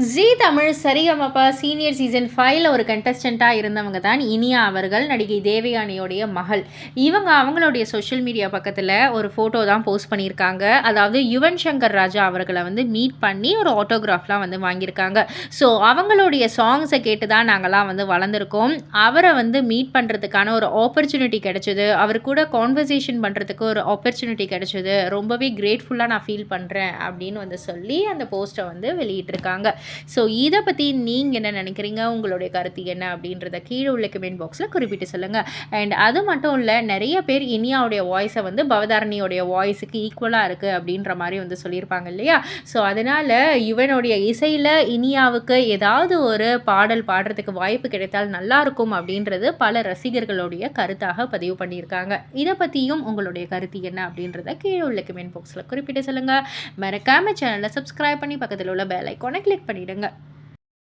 ஜீ தமிழ் சரிகமப senior season 5ல ஒரு கண்டஸ்டண்ட்டாக இருந்தவங்க தான் இனியா அவர்கள், நடிகை தேவயானியோடைய மகள். இவங்க அவங்களுடைய சோஷியல் மீடியா பக்கத்தில் ஒரு ஃபோட்டோ தான் போஸ்ட் பண்ணியிருக்காங்க. அதாவது யுவன் சங்கர் ராஜா அவர்களை வந்து மீட் பண்ணி ஒரு ஆட்டோகிராஃப்லாம் வந்து வாங்கியிருக்காங்க. ஸோ அவங்களுடைய சாங்ஸை கேட்டு தான் நாங்கள்லாம் வந்து வளர்ந்துருக்கோம். அவரை வந்து மீட் பண்ணுறதுக்கான ஒரு ஆப்பர்ச்சுனிட்டி கிடைச்சது. அவர் கூட கான்வர்சேஷன் பண்ணுறதுக்கு ஒரு ஆப்பர்ச்சுனிட்டி கிடைச்சது. ரொம்பவே கிரேட்ஃபுல்லாக நான் ஃபீல் பண்ணுறேன் அப்படின்னு வந்து சொல்லி அந்த போஸ்ட்டை வந்து வெளியிட்டிருக்காங்க. ஸோ இதை பற்றி நீங்கள் என்ன நினைக்கிறீங்க? உங்களுடைய கருத்து என்ன அப்படின்றத கீழே உள்ள கமெண்ட் பாக்ஸில் குறிப்பிட்டு சொல்லுங்கள். அண்ட் அது மட்டும் இல்லை, நிறைய பேர் இனியாவுடைய வாய்ஸை வந்து பவதாரணியோடைய வாய்ஸுக்கு ஈக்குவலாக இருக்குது அப்படின்ற மாதிரி வந்து சொல்லியிருப்பாங்க இல்லையா? ஸோ அதனால் யுவனுடைய இசையில் இனியாவுக்கு ஏதாவது ஒரு பாடல் பாடுறதுக்கு வாய்ப்பு கிடைத்தால் நல்லாயிருக்கும் அப்படின்றது பல ரசிகர்களுடைய கருத்தாக பதிவு பண்ணியிருக்காங்க. இதை பற்றியும் உங்களுடைய கருத்து என்ன அப்படின்றத கீழே உள்ள கமெண்ட் பாக்ஸில் குறிப்பிட்டு சொல்லுங்கள். மறக்காம சேனலை சப்ஸ்கிரைப் பண்ணி பக்கத்தில் உள்ள பெல் ஐக்கானை கிளிக் பண்ணிவிடுங்க.